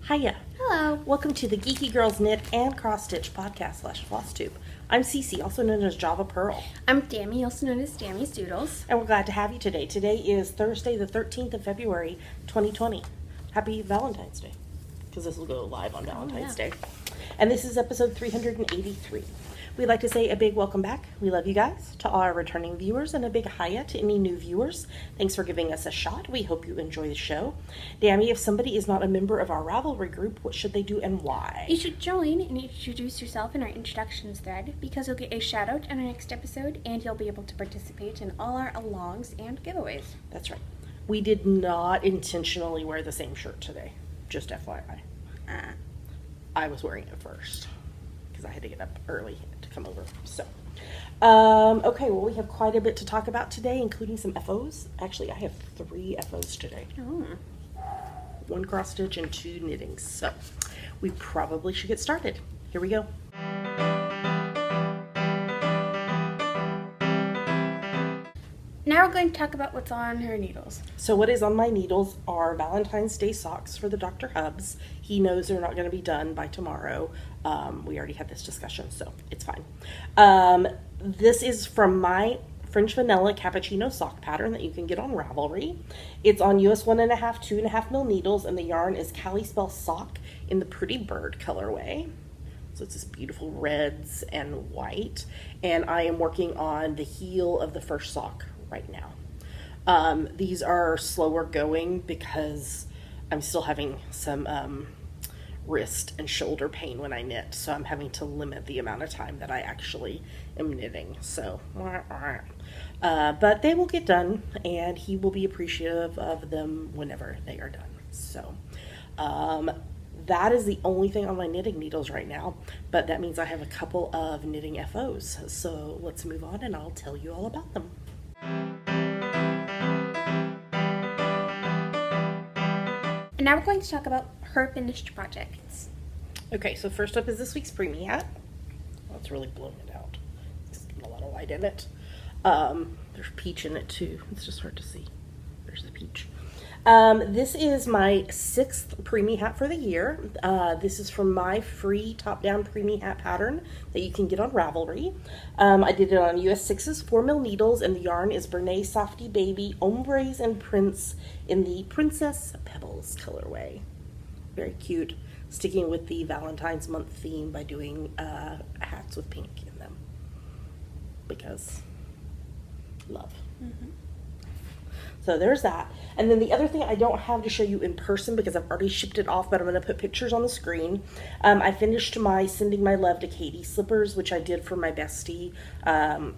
Hiya. Hello. Welcome to the Geeky Girls Knit and Cross Stitch podcast / FlossTube. I'm Cece, also known as Java Pearl. I'm Dammy, also known as Dammy's Doodles. And we're glad to have you today. Today is Thursday, the 13th of February, 2020. Happy Valentine's Day, because this will go live on Valentine's Day. And this is episode 383. We'd like to say a big welcome back. We love you guys, to all our returning viewers, and a big hiya to any new viewers. Thanks for giving us a shot. We hope you enjoy the show. Dammy, if somebody is not a member of our Ravelry group, what should they do and why? You should join and introduce yourself in our introductions thread, because you'll get a shout out in our next episode, and you'll be able to participate in all our alongs and giveaways. That's right. We did not intentionally wear the same shirt today, just FYI. I was wearing it first, because I had to get up early to come over. So, okay, well, we have quite a bit to talk about today, including some FOs. Actually, I have 3 FOs today. 1 cross stitch and 2 knittings. So, we probably should get started. Here we go. Now we're going to talk about what's on her needles. So what is on my needles are Valentine's Day socks for the Dr. Hubs. He knows they're not going to be done by tomorrow. We already had this discussion, so it's fine. This is from my French Vanilla Cappuccino sock pattern that you can get on Ravelry. It's on US 1.5, 2.5 mil needles, and the yarn is Kalispell Sock in the Pretty Bird colorway. So it's this beautiful reds and white, and I am working on the heel of the first sock right now. These are slower going because I'm still having some wrist and shoulder pain when I knit, so I'm having to limit the amount of time that I actually am knitting. So, but they will get done, and he will be appreciative of them whenever they are done. So, that is the only thing on my knitting needles right now, but that means I have a couple of knitting FOs. So let's move on, and I'll tell you all about them. And now we're going to talk about her finished projects. Okay, so first up is this week's preemie hat. Oh, it's really blowing it out. It's getting a lot of light in it. There's peach in it too. It's just hard to see. There's the peach. This is my 6th preemie hat for the year. This is from my free top-down preemie hat pattern that you can get on Ravelry. I did it on US 6's 4 mil needles, and the yarn is Bernay Softy Baby Ombres and Prints in the Princess Pebbles colorway. Very cute. Sticking with the Valentine's month theme by doing hats with pink in them. Because love. So there's that. And then the other thing I don't have to show you in person because I've already shipped it off, but I'm going to put pictures on the screen. I finished my Sending My Love to Katie slippers, which I did for my bestie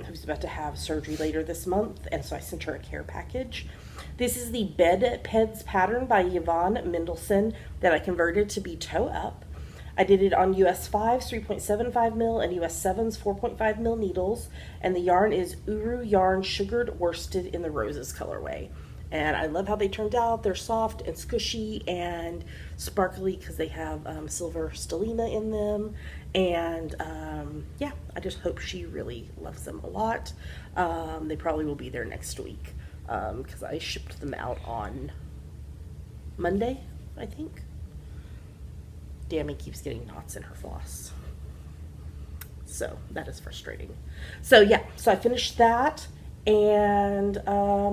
who's about to have surgery later this month. And so I sent her a care package. This is the Bed Peds pattern by Yvonne Mendelsohn that I converted to be toe up. I did it on US 5's 3.75 mil and US 7's 4.5 mil needles, and the yarn is Uru Yarn Sugared Worsted in the Roses colorway. And I love how they turned out. They're soft and squishy and sparkly because they have silver stellina in them. And yeah, I just hope she really loves them a lot. They probably will be there next week because I shipped them out on Monday, I think. Dammy keeps getting knots in her floss. So that is frustrating. So yeah, so I finished that. And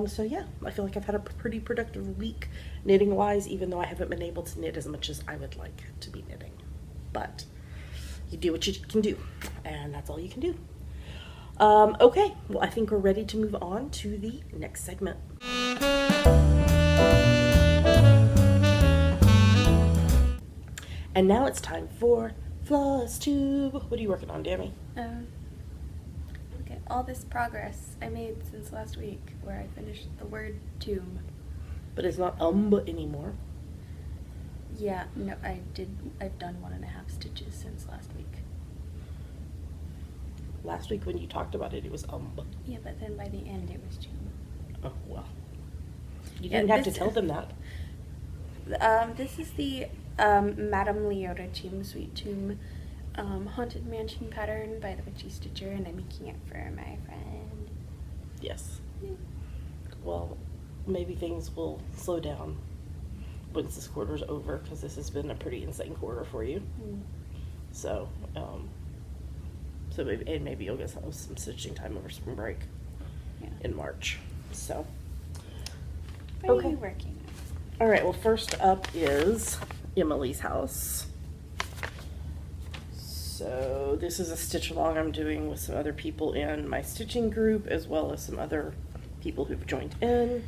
so yeah, I feel like I've had a pretty productive week knitting wise, even though I haven't been able to knit as much as I would like to be knitting. But you do what you can do, and that's all you can do. Okay, well, I think we're ready to move on to the next segment. And now it's time for FlossTube. What are you working on, Dammy? Look at all this progress I made since last week, where I finished the word tomb. But it's not anymore. Yeah, no, I've done 1.5 stitches since last week. Last week when you talked about it, it was Yeah, but then by the end it was tomb. Oh, well. You didn't have to tell them that. This is the Madame Leota Tomb Sweet Tomb Haunted Mansion pattern by the Witchy Stitcher, and I'm making it for my friend. Yes. Well, maybe things will slow down once this quarter's over, because this has been a pretty insane quarter for you. So, maybe you'll get some stitching time over spring break in March. So, What are you working on? All right. Well, first up is Emily's house. So this is a stitch along I'm doing with some other people in my stitching group, as well as some other people who've joined in.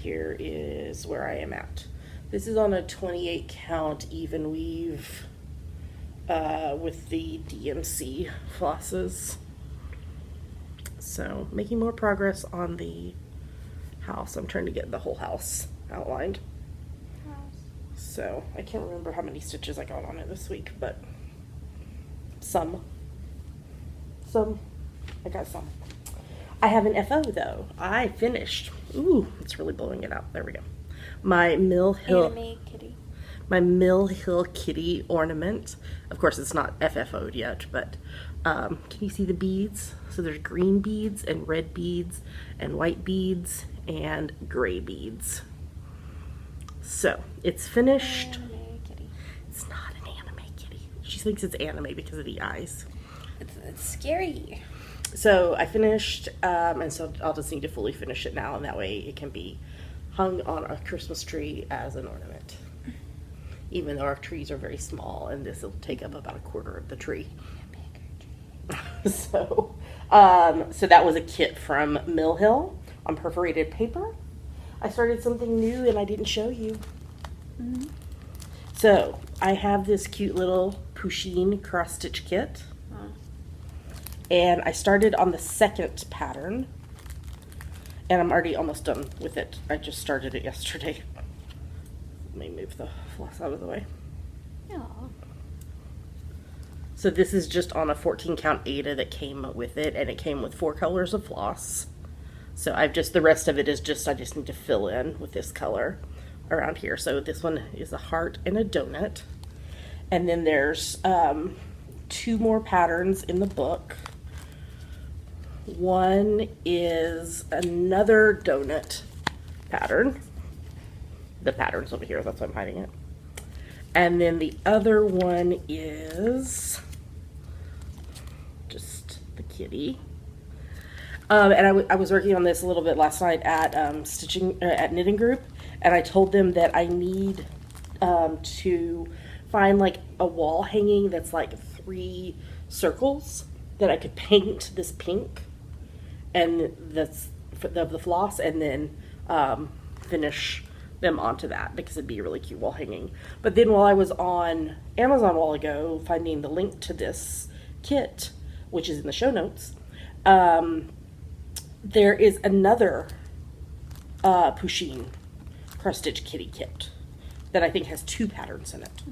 Here is where I am at. This is on a 28 count even weave with the DMC flosses. So making more progress on the house. I'm trying to get the whole house outlined. So I can't remember how many stitches I got on it this week, but some. I got some. I have an FO though. I finished. Ooh, it's really blowing it out. There we go. My Mill Hill Anime kitty. My Mill Hill kitty ornament. Of course, it's not FFO'd yet, but can you see the beads? So there's green beads and red beads and white beads and gray beads. So it's finished. Anime kitty. It's not an anime kitty. She thinks it's anime because of the eyes. It's scary. So I finished, and so I'll just need to fully finish it now, and that way it can be hung on a Christmas tree as an ornament. Even though our trees are very small, and this will take up about a quarter of the tree. So that was a kit from Mill Hill on perforated paper. I started something new, and I didn't show you. So I have this cute little Pusheen cross stitch kit. And I started on the second pattern, and I'm already almost done with it. I just started it yesterday. Let me move the floss out of the way. Aww. So this is just on a 14 count Ada that came with it, and it came with 4 colors of floss. So the rest of it is I just need to fill in with this color around here. So this one is a heart and a donut. And then there's 2 more patterns in the book. One is another donut pattern. The pattern's over here, that's why I'm hiding it. And then the other one is just the kitty. And I was working on this a little bit last night at at knitting group, and I told them that I need to find like a wall hanging that's like 3 circles that I could paint this pink, and that's the floss, and then finish them onto that, because it'd be a really cute wall hanging. But then while I was on Amazon a while ago finding the link to this kit, which is in the show notes, there is another Pusheen cross stitch kitty kit that I think has 2 patterns in it.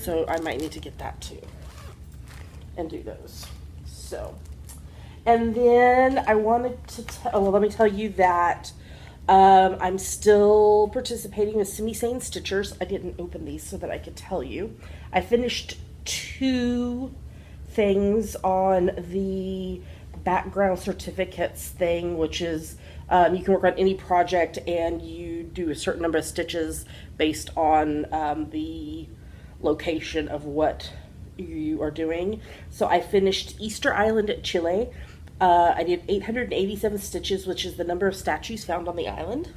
So I might need to get that too and do those. So, and then I wanted to let me tell you that I'm still participating with Semi-Sane Stitchers. I didn't open these so that I could tell you. I finished 2 things on the background certificates thing, which is you can work on any project and you do a certain number of stitches based on the location of what you are doing. So I finished Easter Island at Chile. I did 887 stitches, which is the number of statues found on the island.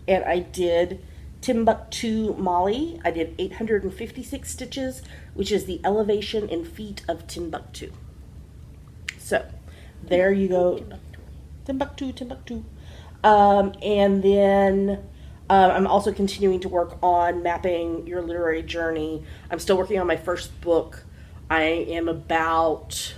And I did Timbuktu, Mali. I did 856 stitches, which is the elevation in feet of Timbuktu. So there you go. Timbuktu. And then I'm also continuing to work on mapping your literary journey. I'm still working on my first book. I am about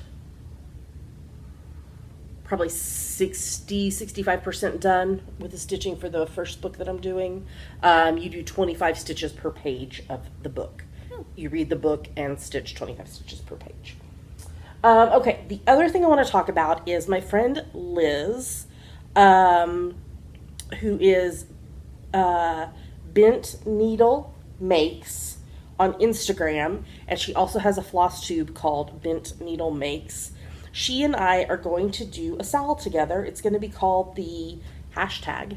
probably 65% done with the stitching for the first book that I'm doing. You do 25 stitches per page of the book. You read the book and stitch 25 stitches per page. Okay, the other thing I want to talk about is my friend Liz, who is Bent Needle Makes on Instagram, and she also has a FlossTube called Bent Needle Makes. She and I are going to do a sal together. It's going to be called the hashtag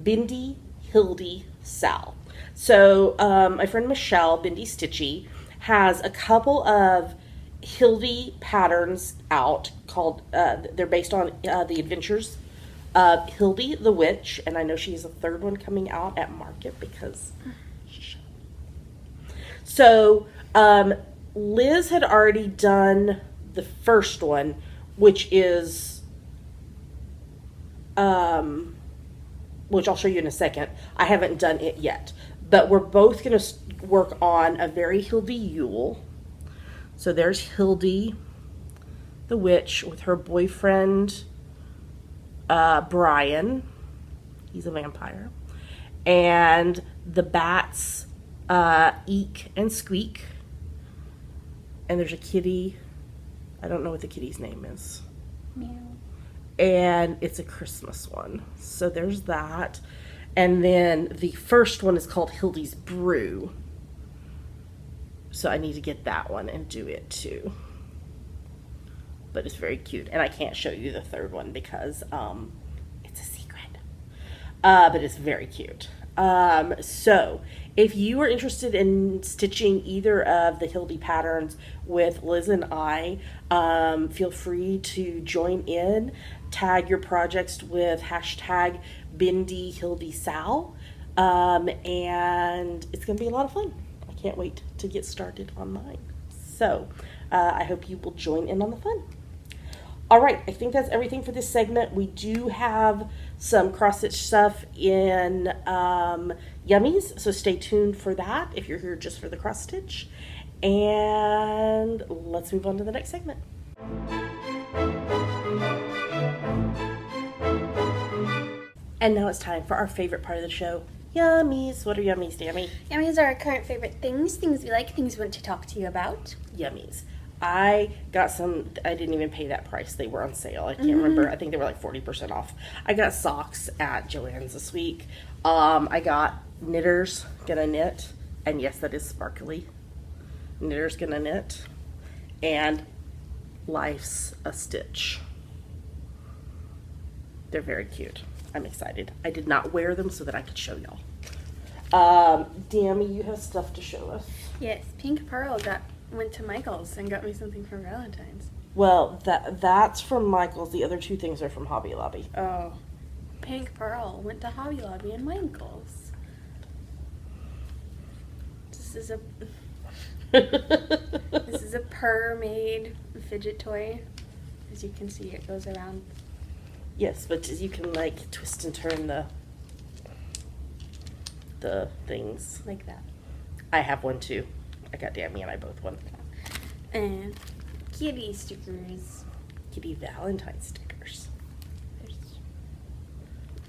Bindi Hildy Sal. So my friend Michelle, Bindi Stitchy, has a couple of Hildy patterns out called, they're based on the adventures of Hildy the Witch, and I know she has a third one coming out at Market because... So Liz had already done the first one, which is... which I'll show you in a second. I haven't done it yet. But we're both going to work on a very Hildy Yule. So there's Hildy, the witch, with her boyfriend, Brian. He's a vampire. And the bats, Eek and Squeak. And there's a kitty. I don't know what the kitty's name is. Meow. And it's a Christmas one. So there's that. And then the first one is called Hildy's Brew. So I need to get that one and do it too. But it's very cute. And I can't show you the third one because it's a secret. But it's very cute. So if you are interested in stitching either of the Hildy patterns with Liz and I, feel free to join in. Tag your projects with hashtag Bindi Hildy Sal. And it's going to be a lot of fun. I can't wait to get started on mine. So I hope you will join in on the fun. All right, I think that's everything for this segment. We do have some cross-stitch stuff in Yummies, so stay tuned for that if you're here just for the cross-stitch. And let's move on to the next segment. And now it's time for our favorite part of the show, Yummies. What are Yummies, Dammy? Yummies are our current favorite things we like, things we want to talk to you about. Yummies. I got some, I didn't even pay that price. They were on sale. I can't remember. I think they were like 40% off. I got socks at Joann's this week. I got Knitters Gonna Knit. And yes, that is sparkly. Knitters Gonna Knit. And Life's a Stitch. They're very cute. I'm excited. I did not wear them so that I could show y'all. Dammy, you have stuff to show us. Yes, Pink Pearl went to Michael's and got me something for Valentine's. Well, that's from Michael's. The other two things are from Hobby Lobby. Oh. Pink Pearl went to Hobby Lobby and Michael's. This is a purr-made fidget toy. As you can see, it goes around. Yes, but you can like twist and turn the things. Like that. I have one too. I got Dammy and I both one. And kitty stickers. Kitty Valentine stickers.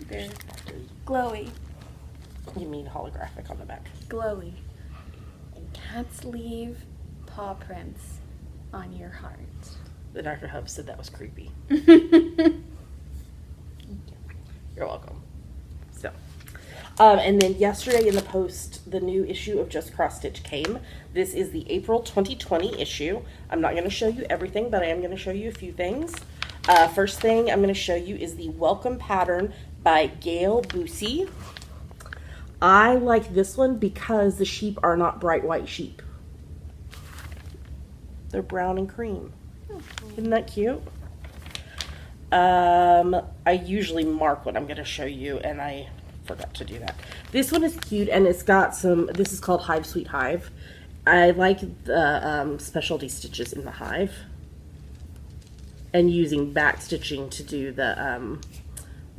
They're glowy. You mean holographic on the back? Glowy. And cats leave paw prints on your heart. The Dr. Hub said that was creepy. You're welcome. So, and then yesterday in the post, the new issue of Just Cross Stitch came. This is the April 2020 issue. I'm not going to show you everything, but I am going to show you a few things. First thing I'm going to show you is the Welcome Pattern by Gail Boosie. I like this one because the sheep are not bright white sheep. They're brown and cream. Isn't that cute? I usually mark what I'm going to show you, and I forgot to do that. This one is cute, and it's got some, this is called Hive Sweet Hive. I like the specialty stitches in the hive. And using back stitching to do the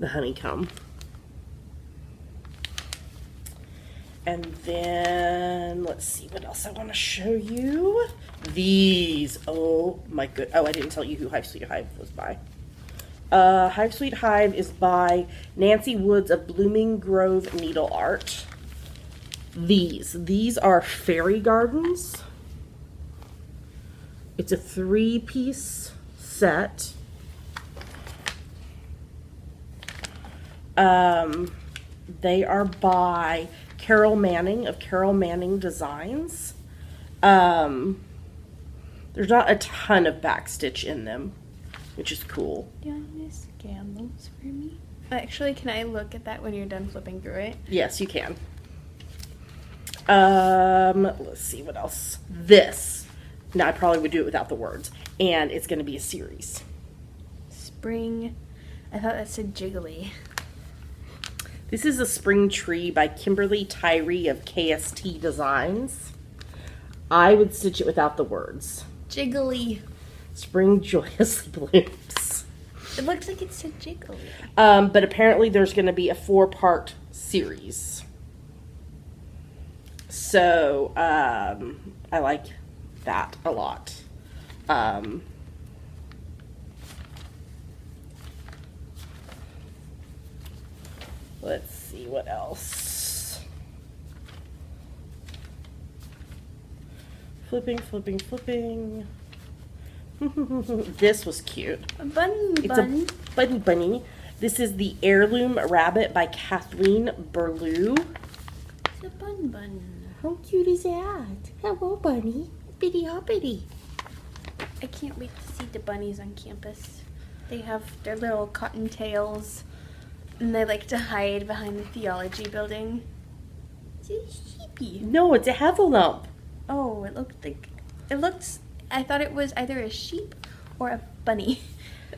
honeycomb. And then, let's see what else I want to show you. These, oh my good, oh, I didn't tell you who Hive Sweet Hive was by. Hive Sweet Hive is by Nancy Woods of Blooming Grove Needle Art. These are fairy gardens. It's a 3-piece set. They are by Carol Manning of Carol Manning Designs. There's not a ton of backstitch in them, which is cool. Do you want to scan those for me? Actually, can I look at that when you're done flipping through it? Yes, you can. Let's see what else. This. Now, I probably would do it without the words. And it's going to be a series. Spring. I thought that said Jiggly. This is a spring tree by Kimberly Tyree of KST Designs. I would stitch it without the words. Jiggly. Spring joyously blooms. It looks like it said Jiggly. But apparently there's going to be a 4-part series. So, I like that a lot. Let's see what else. Flipping. This was cute. A bun. It's a bunny. This is the Heirloom Rabbit by Kathleen Burlew. It's a bun. How cute is that? Hello, bunny. Bitty hoppity. I can't wait to see the bunnies on campus. They have their little cotton tails, and they like to hide behind the theology building. It's a sheepy. No, it's a heffalump. Oh, I thought it was either a sheep or a bunny.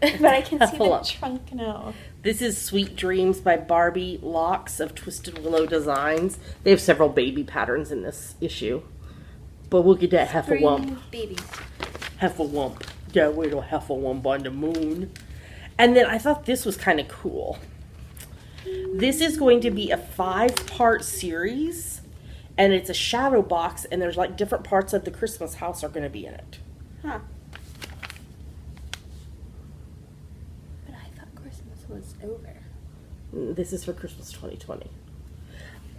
But I can see the Heffalump. trunk now. This is Sweet Dreams by Barbie Locks of Twisted Willow Designs. They have several baby patterns in this issue. But look at that heffalump. Spring babies. Heffalump. Yeah, little heffalump on the moon. And then I thought this was kind of cool. This is going to be a 5-part series. And it's a shadow box. And there's like different parts of the Christmas house are going to be in it. Huh. But I thought Christmas was over. This is for Christmas 2020.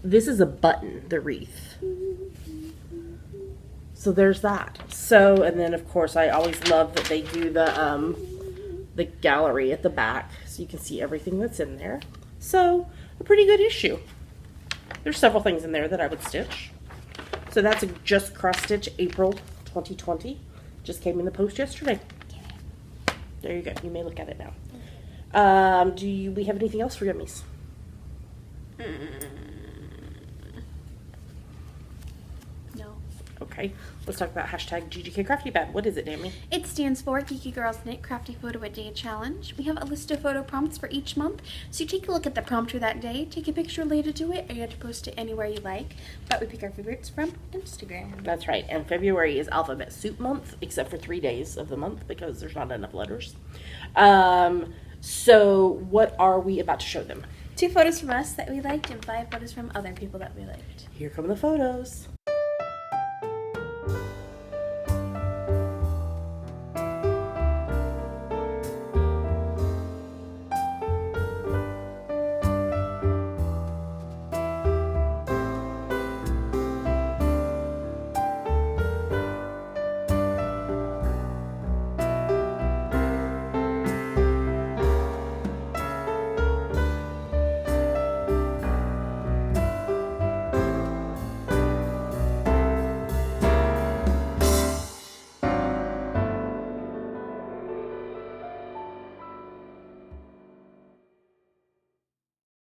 This is a button, the wreath. So there's that. So, and then of course I always love that they do the gallery at the back so you can see everything that's in there. So, a pretty good issue. There's several things in there that I would stitch. So that's a just cross stitch April 2020. Just came in the post yesterday. There you go. You may look at it now. Do we have anything else for yummies? No. Okay, let's talk about hashtag GGK Crafty Pad. What is it, Dammy? It stands for Geeky Girls Knit Crafty Photo a Day Challenge. We have a list of photo prompts for each month, so you take a look at the prompt for that day, take a picture related to it, or you have to post it anywhere you like. But we pick our favorites from Instagram. That's right, and February is Alphabet Soup Month, except for 3 days of the month because there's not enough letters. So what are we about to show them? 2 photos from us that we liked and 5 photos from other people that we liked. Here come the photos.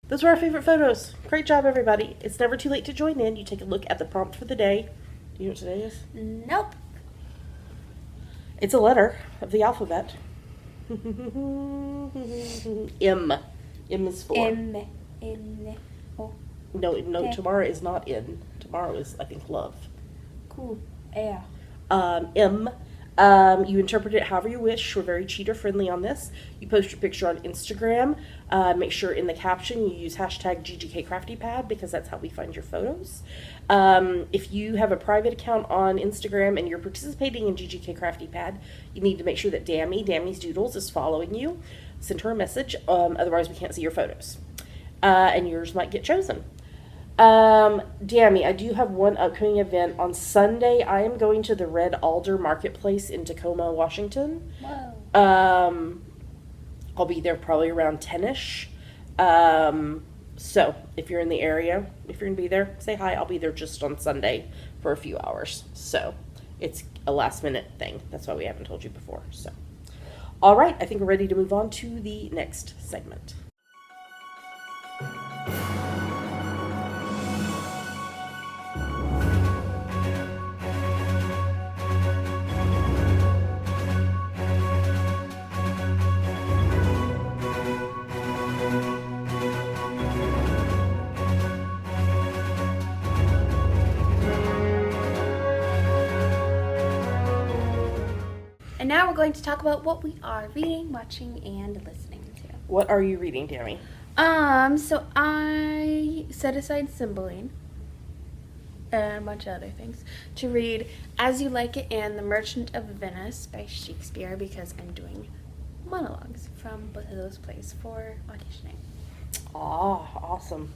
Those were our favorite photos. Great job, everybody. It's never too late to join in. You take a look at the prompt for the day. Do you know what today is? Nope. It's a letter of the alphabet. M. M is for. Oh, No, Okay. tomorrow is not in. Tomorrow is, I think, love. cool. Yeah. M. You interpret it however you wish. We're very cheater friendly on this. You post your picture on Instagram. Make sure in the caption you use hashtag GGK Crafty Pad because that's how we find your photos. If you have a private account on Instagram and you're participating in GGK Crafty Pad, you need to make sure that Dammy's Doodles is following you. Send her a message. Otherwise, we can't see your photos. And yours might get chosen. Dammy, I do have one upcoming event. On Sunday, I am going to the Red Alder Marketplace in Tacoma, Washington. Whoa. I'll be there probably around 10-ish. So, if you're in the area, if you're going to be there, say hi. I'll be there just on Sunday for a few hours. So, it's a last-minute thing. That's why we haven't told you before. So, all right. I think we're ready to move on to the next segment. now we're going to talk about what we are reading, watching, and listening to. What are you reading, Tammy? So I set aside Cymbeline and a bunch of other things to read As You Like It and The Merchant of Venice by Shakespeare because I'm doing monologues from both of those plays for auditioning. Ah, awesome.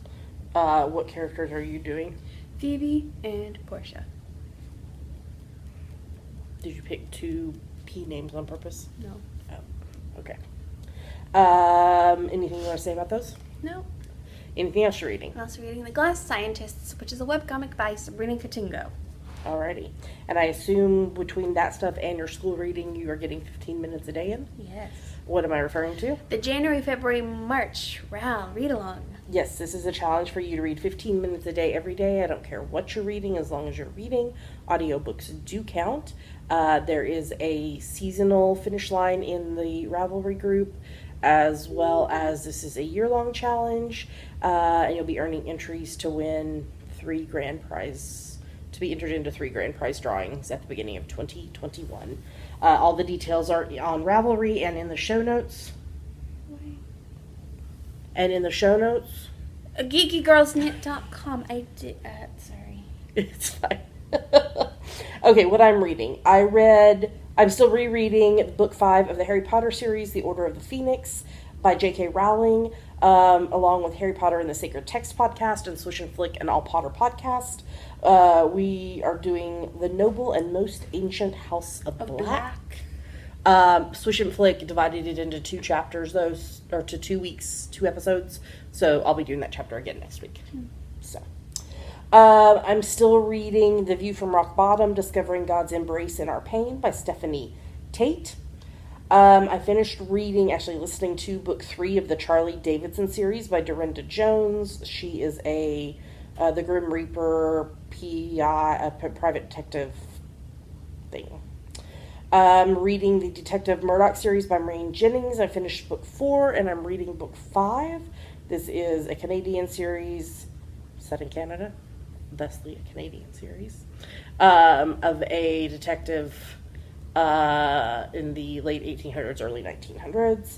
What characters are you doing? Phoebe and Portia. Did you pick 2 P names on purpose? No. Oh, okay. Anything you want to say about those? No. Anything else you're reading? I'm also reading The Glass Scientists, which is a webcomic by Sabrina Katungo. Alrighty. And I assume between that stuff and your school reading, you are getting 15 minutes a day in? Yes. What am I referring to? The January, February, March RAL read-along. Yes, this is a challenge for you to read 15 minutes a day every day. I don't care what you're reading as long as you're reading. Audiobooks do count. There is a seasonal finish line in the Ravelry group, as well as this is a year-long challenge, and you'll be earning entries to win 3 grand prize, to be entered into 3 grand prize drawings at the beginning of 2021. All the details are on Ravelry and in the show notes. GeekyGirlsKnit.com. I did, sorry. It's fine. Okay, what I'm reading. I'm still rereading Book 5 of the Harry Potter series, The Order of the Phoenix, by J.K. Rowling, along with Harry Potter and the Sacred Text podcast and Swish and Flick and All Potter podcast. We are doing The Noble and Most Ancient House of Black. Swish and Flick divided it into 2 chapters, or to 2 weeks, 2 episodes. So I'll be doing that chapter again next week. So, I'm still reading The View from Rock Bottom, Discovering God's Embrace in Our Pain by Stephanie Tate. I finished listening to book 3 of the Charlie Davidson series by Dorinda Jones. She is the Grim Reaper PI, a private detective thing. Reading the Detective Murdoch series by Maureen Jennings. I finished book 4 and I'm reading book 5. This is a Canadian series set in Canada, thusly a Canadian series, of a detective in the late 1800s, early 1900s.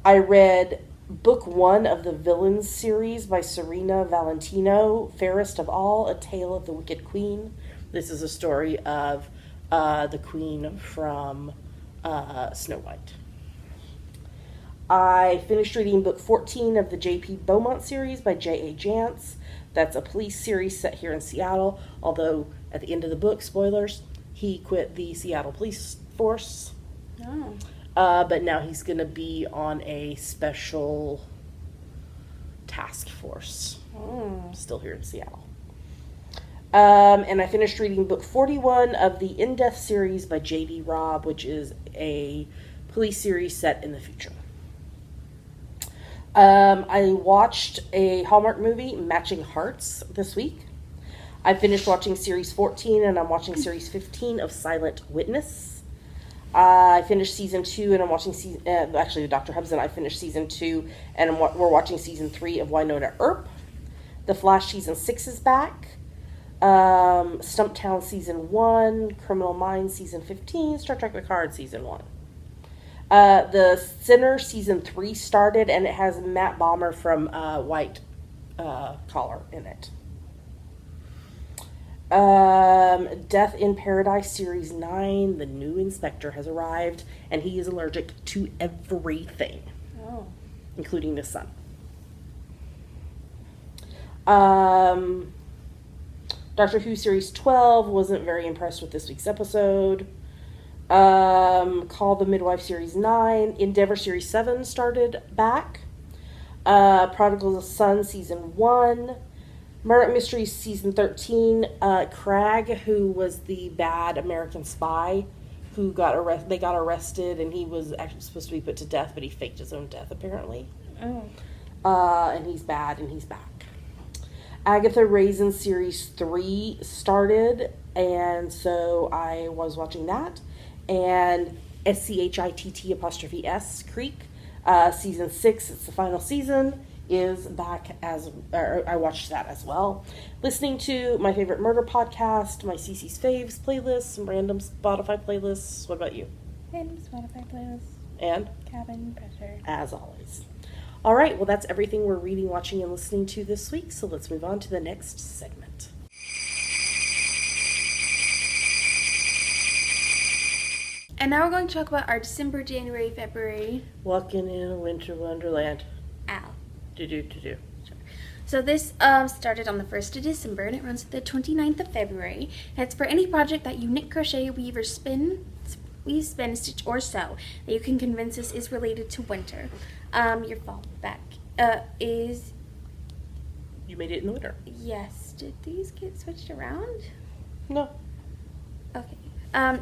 I read book 1 of the Villains series by Serena Valentino, Fairest of All, A Tale of the Wicked Queen. This is a story of the queen from Snow White. I finished reading book 14 of the J.P. Beaumont series by J.A. Jantz. That's a police series set here in Seattle, although at the end of the book, spoilers, he quit the Seattle police force. Oh. But now he's going to be on a special task force. Still here in Seattle. And I finished reading book 41 of the In Death series by J.D. Robb, which is a police series set in the future. I watched a Hallmark movie, Matching Hearts, this week. I finished watching series 14 and I'm watching series 15 of Silent Witness. I finished season 2 and I'm watching the Dr. Hubs and I finished season 2 and we're watching season 3 of Wynonna Earp. The Flash season 6 is back. Stumptown season 1, Criminal Minds season 15, Star Trek Picard season 1. The Sinner season 3 started and it has Matt Bomer from White Collar in it. Death in Paradise series 9, the new inspector has arrived and he is allergic to everything, including the sun. Doctor Who series 12, wasn't very impressed with this week's episode. Call the Midwife series 9, Endeavor series 7 started back. Prodigal Son season 1, Murdoch Mysteries season 13. Crag, who was the bad American spy who got arrested and he was actually supposed to be put to death, but he faked his own death apparently. And he's bad and he's back. Agatha Raisin series 3 started, and so I was watching that. And SCHITT''S Creek season 6, it's the final season, is back I watched that as well. Listening to my favorite murder podcast, my CC's Faves playlist, some random Spotify playlists. What about you? And Spotify playlist. And Cabin pressure. as always. All right, well, that's everything we're reading, watching, and listening to this week. So let's move on to the next segment. And now we're going to talk about our December, January, February. Walking in a winter wonderland. Ow. Do. So this started on the 1st of December and it runs to the 29th of February. And it's for any project that you knit, crochet, weave, or weave, spin, stitch, or sew that you can convince us is related to winter. Your fallback is... You made it in the winter. Yes. Did these get switched around? No. Okay.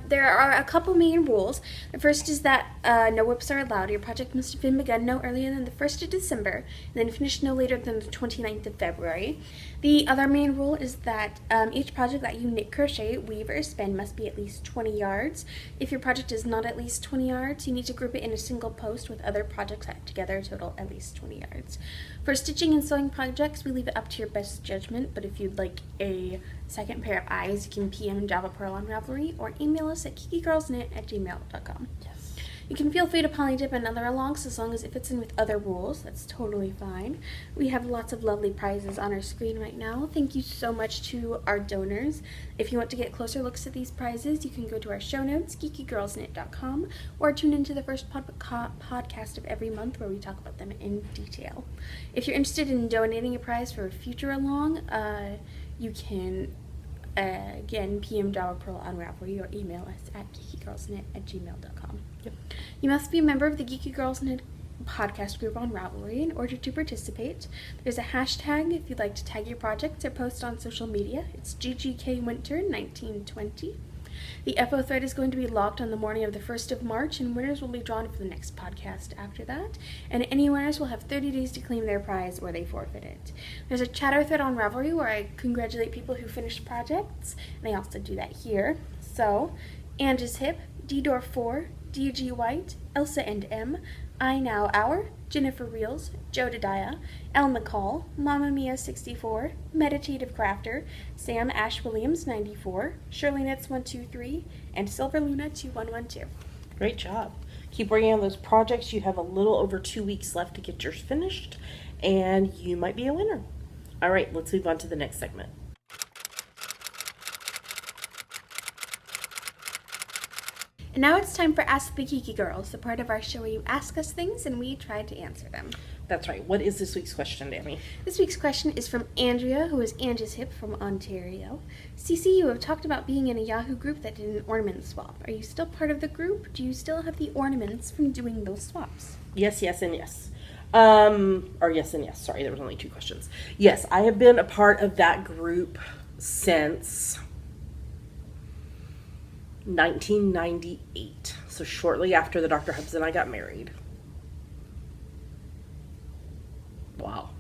There are a couple main rules. The first is that no whips are allowed. Your project must have been begun no earlier than the 1st of December, and then finished no later than the 29th of February. The other main rule is that each project that you knit, crochet, weave, or spin must be at least 20 yards. If your project is not at least 20 yards, you need to group it in a single post with other projects that together total at least 20 yards. For stitching and sewing projects, we leave it up to your best judgment, but if you'd like a second pair of eyes, you can PM Java Pearl on Ravelry or email us at geekygirlsknit@gmail.com. Yes. You can feel free to polydip another along, so as long as it fits in with other rules. That's totally fine. We have lots of lovely prizes on our screen right now. Thank you so much to our donors. If you want to get closer looks at these prizes, you can go to our show notes, geekygirlsknit.com, or tune into the first podcast of every month where we talk about them in detail. If you're interested in donating a prize for a future along, you can again PM Java Pearl on Ravelry or email us at geekygirlsknit@gmail.com. Yep. You must be a member of the Geeky Girls Knit podcast group on Ravelry in order to participate. There's a hashtag if you'd like to tag your projects or post on social media. It's GGKWinter1920. The FO thread is going to be logged on the morning of the 1st of March, and winners will be drawn for the next podcast after that. And any winners will have 30 days to claim their prize or they forfeit it. There's a chatter thread on Ravelry where I congratulate people who finished projects, and I also do that here. So, Angie's Hip, D-Door4, DG White, Elsa and M, I Now Hour, Jennifer Reels, Jodidiah, El McCall, Mama Mia 64, Meditative Crafter, Sam Ash Williams 94, Shirley Knits 123, and Silver Luna 2112. Great job. Keep working on those projects. You have a little over 2 weeks left to get yours finished, and you might be a winner. All right, let's move on to the next segment. And now it's time for Ask the Geeky Girls, the part of our show where you ask us things and we try to answer them. That's right. What is this week's question, Danny? This week's question is from Andrea, who is Angie's Hip from Ontario. Cece, you have talked about being in a Yahoo group that did an ornament swap. Are you still part of the group? Do you still have the ornaments from doing those swaps? Yes, yes, and yes. Or yes and yes. Sorry, there was only two questions. Yes, I have been a part of that group since 1998. So shortly after the Dr. Hubs and I got married. Wow.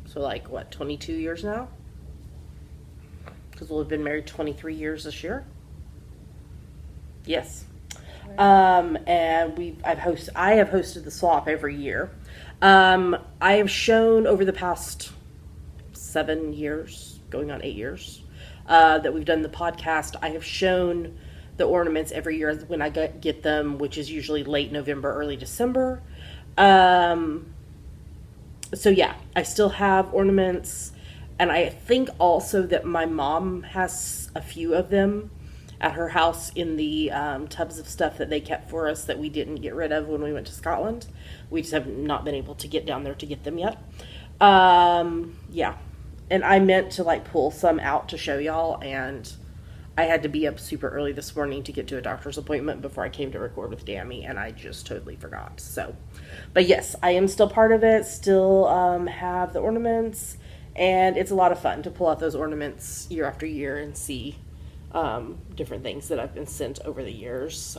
So like, what, 22 years now? Because we'll have been married 23 years this year. Yes. And I have hosted the swap every year. I have shown over the past 7 years, going on 8 years, that we've done the podcast. I have shown the ornaments every year when I get them, which is usually late November, early December. So yeah, I still have ornaments, and I think also that my mom has a few of them at her house in the tubs of stuff that they kept for us that we didn't get rid of when we went to Scotland. We just have not been able to get down there to get them yet. Yeah, and I meant to like pull some out to show y'all, and I had to be up super early this morning to get to a doctor's appointment before I came to record with Dammy, and I just totally forgot. So, but yes, I am still part of it, still have the ornaments, and it's a lot of fun to pull out those ornaments year after year and see different things that I've been sent over the years.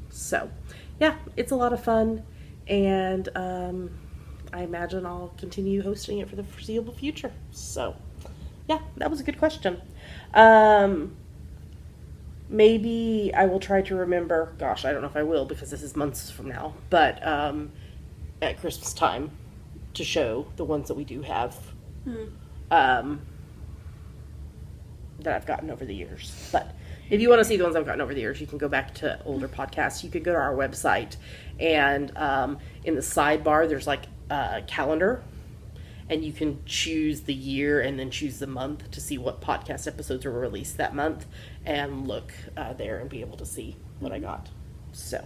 So, yeah, it's a lot of fun, and I imagine I'll continue hosting it for the foreseeable future. So, yeah, that was a good question. Maybe I will try to remember, gosh, I don't know if I will because this is months from now, but at Christmas time to show the ones that we do have that I've gotten over the years. But If you want to see the ones I've gotten over the years, you can go back to older podcasts. You could go to our website, and in the sidebar, there's like a calendar, and you can choose the year and then choose the month to see what podcast episodes were released that month, and look there and be able to see what I got. So,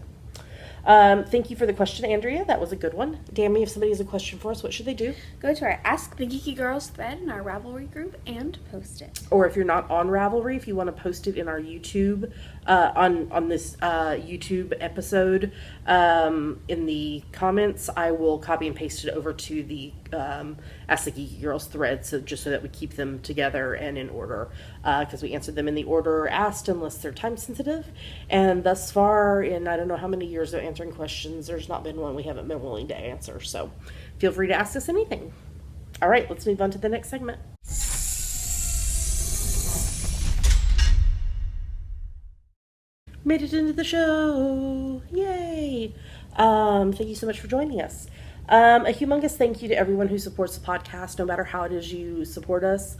thank you for the question, Andrea. That was a good one. Dammy, if somebody has a question for us, what should they do? Go to our Ask the Geeky Girls thread in our Ravelry group and post it. Or if you're not on Ravelry, if you want to post it in our YouTube, on this YouTube episode, in the comments, I will copy and paste it over to the Ask the Geeky Girls thread, so just so that we keep them together and in order, because we answered them in the order asked, unless they're time sensitive. And thus far, in I don't know how many years of answering questions, there's not been one we haven't been willing to answer. So feel free to ask us anything. All right, let's move on to the next segment. Made it into the show. Yay. Thank you so much for joining us. A humongous thank you to everyone who supports the podcast, no matter how it is you support us.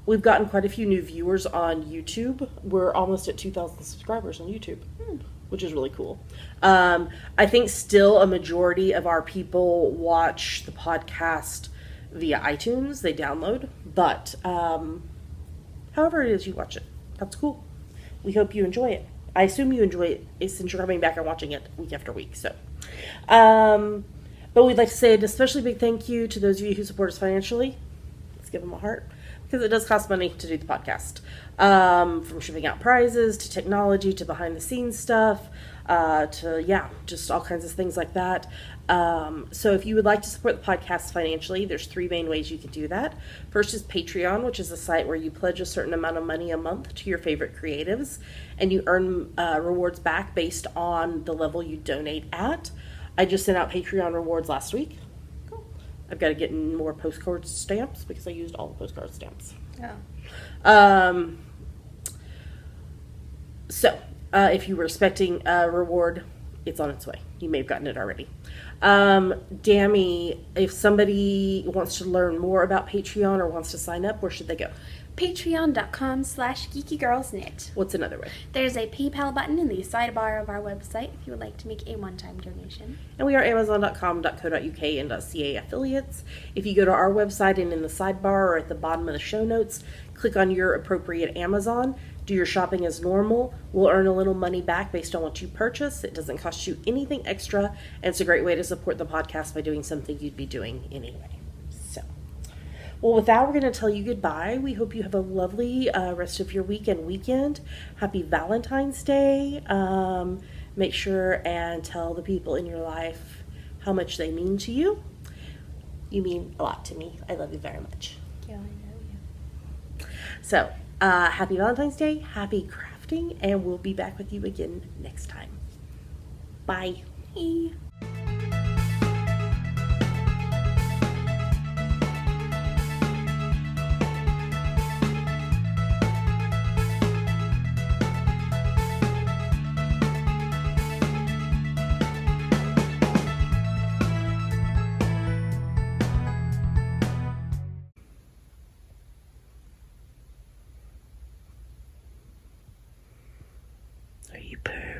We've gotten quite a few new viewers on YouTube. We're almost at 2,000 subscribers on YouTube, which is really cool. I think still a majority of our people watch the podcast via iTunes. They download, but however it is you watch it, that's cool. We hope you enjoy it. I assume you enjoy it since you're coming back and watching it week after week. So, but we'd like to say an especially big thank you to those of you who support us financially. Let's give them a heart, because it does cost money to do the podcast. From shipping out prizes to technology to behind the scenes stuff, to just all kinds of things like that. So if you would like to support the podcast financially, there's 3 main ways you can do that. First is Patreon, which is a site where you pledge a certain amount of money a month to your favorite creatives, and you earn rewards back based on the level you donate at. I just sent out Patreon rewards last week. Cool. I've got to get more postcard stamps because I used all the postcard stamps. Oh. So if you were expecting a reward, it's on its way. You may have gotten it already. Dammy, if somebody wants to learn more about Patreon or wants to sign up, where should they go? Patreon.com/geekygirlsknit. What's another way? There's a PayPal button in the sidebar of our website if you would like to make a one-time donation. And we are amazon.com.co.uk and .ca affiliates. If you go to our website and in the sidebar or at the bottom of the show notes, click on your appropriate Amazon. Do your shopping as normal. We'll earn a little money back based on what you purchase. It doesn't cost you anything extra, and it's a great way to support the podcast by doing something you'd be doing anyway. So, well, with that, we're going to tell you goodbye. We hope you have a lovely rest of your week and weekend. Happy Valentine's Day. Make sure and tell the people in your life how much they mean to you. You mean a lot to me. I love you very much. Yeah, I know you. So, happy Valentine's Day, happy crafting, and we'll be back with you again next time. Bye. Hey. Are you purring?